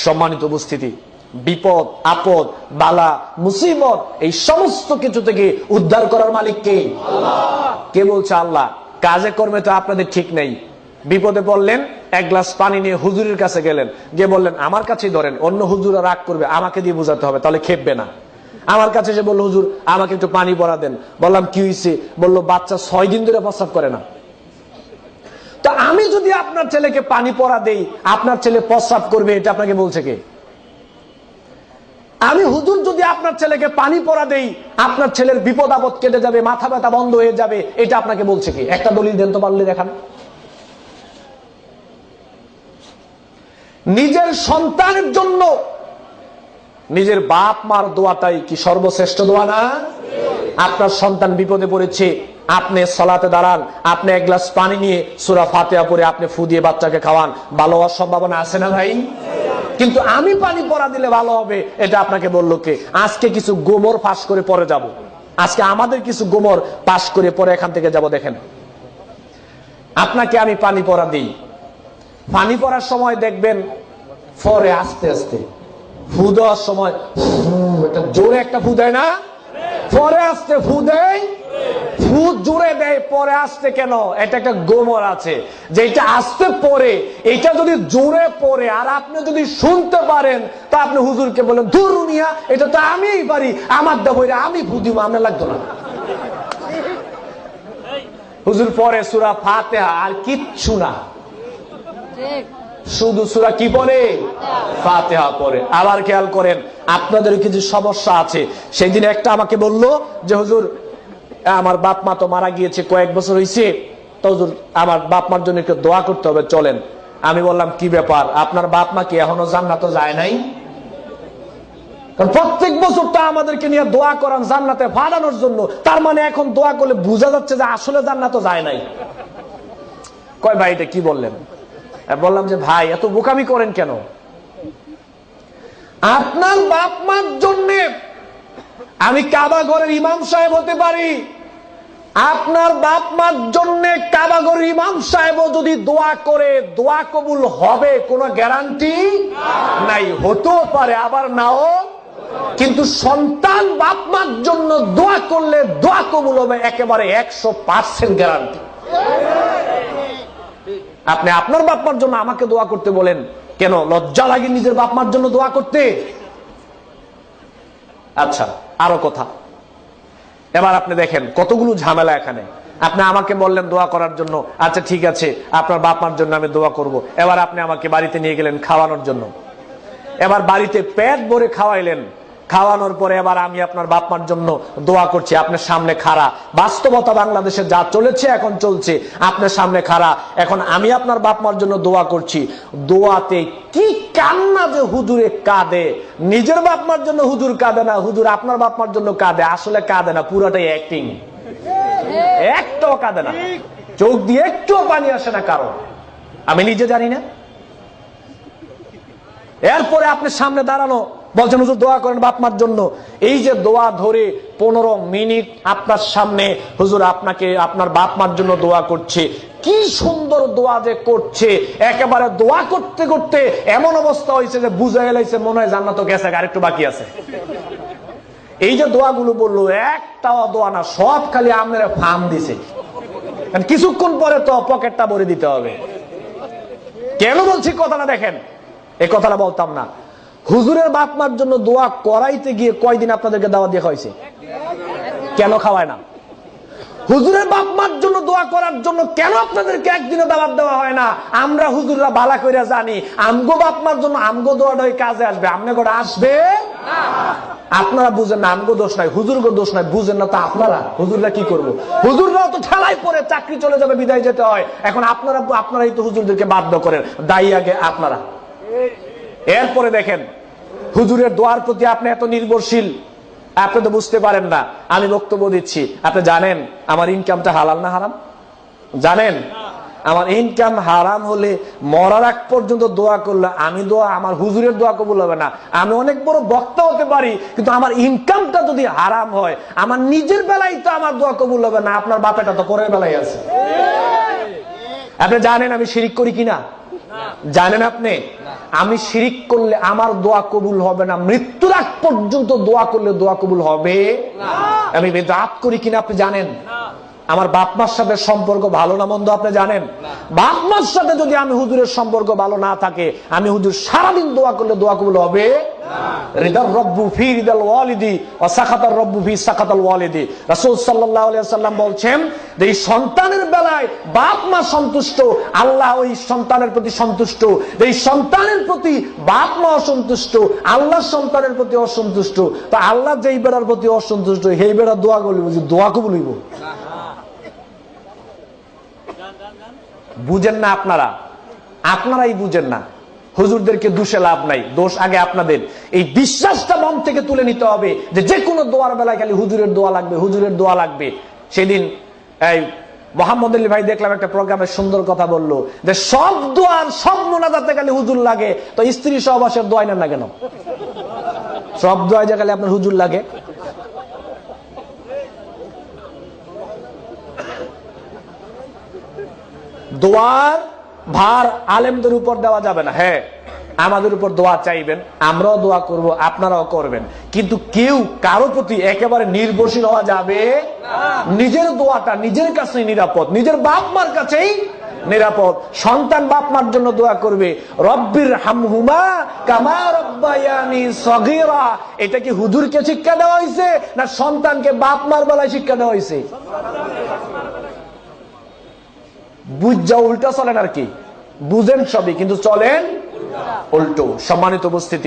সম্মানিত উপস্থিতি, বিপদ আপদ বালা মুসিবত এই সমস্ত কিছু থেকে উদ্ধার করার মালিক কে? কে বলছে আল্লাহ। কাজে কর্মে তো আপনাদের ঠিক নেই। বিপদে পড়লেন, এক গ্লাস পানি নিয়ে হুজুরের কাছে গেলেন, গিয়ে বললেন আমার কাছেই ধরেন, অন্য হুজুরা রাগ করবে, আমাকে দিয়ে বোঝাতে হবে, তাহলে খেপবে না। আমার কাছে এসে বললো হুজুর আমাকে একটু পানি পড়া দেন। বললাম কি হয়েছে? বললো বাচ্চা 6 দিন ধরে প্রস্রাব করে না। তো আমি যদি আপনার ছেলেকে পানি পড়া দেই, আপনার ছেলে প্রস্রাব করবে, এটা আপনাকে বলছে কে? আমি হুজুর যদি আপনার ছেলেকে পানি পড়া দেই, আপনার ছেলের বিপদ আপদ কেটে যাবে, মাথা ব্যথা বন্ধ হয়ে যাবে, এটা আপনাকে বলছে কি? একটা দলিল দেন তো পারলে দেখান। নিজের সন্তানের জন্য নিজের বাপ মার দোয়াটাই কি সর্বশ্রেষ্ঠ দোয়া না? আপনার সন্তান বিপদে পড়েছে, আপনি সালাতে দাঁড়ান, আপনি এক গ্লাস পানি নিয়ে সূরা ফাতিহা পড়ে আপনি ফু দিয়ে বাচ্চাকে খাওয়ান, ভালো হওয়ার সম্ভাবনা আছে না ভাই? কিন্তু আমি পানি পড়া দিলে ভালো হবে, এটা আপনাকে বললো কে? আজকে কিছু গোমর পাস করে পরে যাব। আজকে আমাদের কিছু গোমর পাস করে পরে এখান থেকে যাব। দেখেন, আপনাকে আমি পানি পড়া দিই, পানি পড়ার সময় দেখবেন পরে আস্তে আস্তে ফু দেওয়ার সময় এটা জোরে একটা ফু দেয় না, পরে আস্তে ফু দেয়, ফু জোরে দেয় পরে আসতে কেন? এটা একটা গোমর আছে, যেটা আসতে পরে এটা যদি জোরে পড়ে আর আপনি যদি শুনতে পারেন, তা আপনি হুজুরকে বলেন দূর মিয়া, এটা তো আমিই পারি, আমার দেবইরা আমি ফু দিব, আপনার লাগতো না। হুজুর পরে সূরা ফাতিহা আর কিচ্ছু না, শুধু সূরা কি পড়ে? ফাতিহা পড়ে। আবার খেয়াল করেন, আপনাদের কিছু সমস্যা আছে। সেই দিন একটা আমাকে বললো যে হুজুর আমার বাপ মা তো মারা গিয়েছে, কয়েক বছর হয়েছে, তো হুজুর আমার বাপ মার জন্য একটু দোয়া করতে হবে, চলেন। আমি বললাম কি ব্যাপার, আপনার বাপ মা কি এখনো জান্নাতে যায় নাই? প্রত্যেক বছর তো আমাদেরকে নিয়ে দোয়া করান জান্নাতে পাঠানোর জন্য, তার মানে এখন দোয়া করলে বোঝা যাচ্ছে যে আসলে জান্নাতে যায় নাই। কয় ভাই এটা কি বললেন? বললাম যে ভাই এত বোকামি করেন কেন? আপনার বাপ মার জন্য আমি কাবা ঘরের ইমাম সাহেব হতে পারি, আপনার বাপ মার জন্য কাবা ঘরের ইমাম সাহেব যদি দোয়া করে দোয়া কবুল হবে কোনো গ্যারান্টি নাই। হতেও পারে আবার নাও, কিন্তু সন্তান বাপ মার জন্য দোয়া করলে দোয়া কবুল হবে একেবারে 100% গ্যারান্টি। আপনি আপনার বাপ মার জন্য আমাকে দোয়া করতে বলেন কেন? লজ্জা লাগে নিজের বাপ মার জন্য দোয়া করতে? আচ্ছা আরো কথা, এবার আপনি দেখেন কতগুলো ঝামেলা এখানে। আপনি আমাকে বললেন দোয়া করার জন্য, আচ্ছা ঠিক আছে আপনার বাপ মার জন্য আমি দোয়া করব। এবার আপনি আমাকে বাড়িতে নিয়ে গেলেন খাওয়ানোর জন্য, এবার বাড়িতে পেট ভরে খাওয়াইলেন, খাওয়ানোর পরে এবার আমি আপনার বাপ মার জন্য দোয়া করছি, আপনার সামনে খাড়া। বাস্তবতা বাংলাদেশে যা চলেছে এখন চলছে, আপনার সামনে খাড়া, এখন আমি আপনার বাপ মার জন্য দোয়া করছি। দোয়াতে কি কান্না যে হুজুরে কাঁদে, নিজের বাপ মার জন্য হুজুর কাঁদে না, হুজুর আপনার বাপ মার জন্য কাঁদে। আসলে কাঁদে না, পুরোটাই অ্যাক্টিং, একটাও কাঁদে না, চোখ দিয়ে একটুও পানি আসে না কারণ আমি নিজে জানি না। এরপরে আপনি সামনে দাঁড়ানো বলছেন হুজুর দোয়া করেন বাপ মার জন্য। এই যে দোয়া ধরে 15 মিনিট আপনার সামনে হুজুর আপনাকে আপনার বাপ মার জন্য দোয়া করছে, কি সুন্দর দোয়া যে করছে, একেবারে দোয়া করতে করতে এমন অবস্থা হয়েছে যে বুঝা গেলাইছে মনে হয় জান্নাত গেছে, আর একটু বাকি আছে। এই যে দোয়াগুলো বললো একটাও দোয়া না, সব খালি আপনারা ফার্ম দিছে, কিছুক্ষণ পরে তো পকেটটা ভরে দিতে হবে। কেন বলছি কথাটা দেখেন, এই কথাটা বলতাম না। হুজুরের বাপ মার জন্য দোয়া করাইতে গিয়ে কয়দিন আপনাদেরকে দাওয়াত দিয়ে হয়েছে? কেন খাওয়ায় না? হুজুরের বাপ মার জন্য দোয়া করার জন্য কেন আপনাদেরকে একদিনও দাওয়াত দেওয়া হয় না? আমরা হুজুররা ভালো করে জানি আমগো বাপ মার জন্য আমগো দোয়াটাই কাজে আসবে, আমনে করে আসবে না। আপনারা বুঝেন না, আমগো দোষ নাই, হুজুরগো দোষ নাই, বুঝেন না তো আপনারা। হুজুররা কি করবো? হুজুররাও তো ঠেলায় পরে চাকরি চলে যাবে, বিদায় যেতে হয়। এখন আপনারাই তো হুজুরদেরকে বাধ্য করেন, দায়ী আগে আপনারা। এরপরে দেখেন হুজুরের দোয়ার প্রতি আপনি এত নির্ভরশীল, আপনি তো বুঝতে পারেন না। আমি বক্তব্য দিচ্ছি, আপনি জানেন আমার ইনকামটা হালাল না হারাম? জানেন আমার ইনকাম হারাম হলে মরার আগ পর্যন্ত দোয়া করলে আমি দোয়া, আমার হুজুরের দোয়া কবুল হবে না। আমি অনেক বড় বক্তা হতে পারি, কিন্তু আমার ইনকামটা যদি হারাম হয়, আমার নিজের বেলায় তো আমার দোয়া কবুল হবে না, আপনার বাপেটা তো পরের বেলায় আছে। আপনি জানেন আমি শিরিক করি কিনা? জানেন আপনি? আমি শিরিক করলে আমার দোয়া কবুল হবে না, মৃত্যুর আগ পর্যন্ত দোয়া করলে দোয়া কবুল হবে। আমি বেদাত করি কিনা আপনি জানেন? আমার বাপ মার সাথে সম্পর্ক ভালো না মন্দ আপনি জানেন? বাপ মার সাথে যদি আমি হুজুরের সম্পর্ক ভালো না থাকে, আমি হুজুর সারাদিন দোয়া করলে দোয়া কবুল হবে? রিদার রব্বু ফি রিদাল ওয়ালিদি ওয়া সাখাতার রব্বু ফি সাখাতাল ওয়ালিদি। রাসূল সাল্লাল্লাহু আলাইহি ওয়াসাল্লাম বলছেন যে এই সন্তানের বেলায় বাপ মা সন্তুষ্ট, আল্লাহ ওই সন্তানের প্রতি সন্তুষ্ট। এই সন্তানের প্রতি বাপ মা অসন্তুষ্ট, আল্লাহ সন্তানের প্রতি অসন্তুষ্ট। তো আল্লাহ যেই বেড়ার প্রতি অসন্তুষ্ট, সেই বেড়া দোয়া করলে দোয়া কবুল হইব? বুঝেন না আপনারা, আপনারাই বুঝেন না। হুজুরদেরকে দোষে লাভ নাই, দোষ আগে আপনাদের। এই বিশ্বাসটা মন থেকে তুলে নিতে হবে যে যে কোনো দোয়ার বেলায় খালি হুজুরের দোয়া লাগবে, হুজুরের দোয়া লাগবে। সেদিন এই মোহাম্মদ আলী ভাই দেখলাম একটা প্রোগ্রামে সুন্দর কথা বললো যে সব দোয়ার সব মোনাজাতে খালি হুজুর লাগে, তো স্ত্রী সহবাসের দোয়া নেন না কেন? সব দোয়ায় যে খালি আপনার হুজুর লাগে। দোয়ার ভার আলেমদের উপর দেওয়া যাবে না। হ্যাঁ, আমাদের উপর দোয়া চাইবেন, আমরাও দোয়া করব, আপনারাও করবেন, কিন্তু কেউ কারো প্রতি একেবারে নির্ভরশীল হওয়া যাবে না। নিজের দোয়াটা নিজের কাছেই নিরাপদ, নিজের বাপ মার কাছেই নিরাপদ। সন্তান বাপ মার জন্য দোয়া করবে, রব্বির হামহুমা কামা রব্বায়ানি সগীরা। এটা কি হুজুরকে শিক্ষা দেওয়া হয়েছে না সন্তানকে বাপ মার বেলায় শিক্ষা দেওয়া হয়েছে? বুঝা উল্টা চলেন আর কি, বুঝেন সবই কিন্তু চলেন উল্টো। সম্মানিত উপস্থিতি।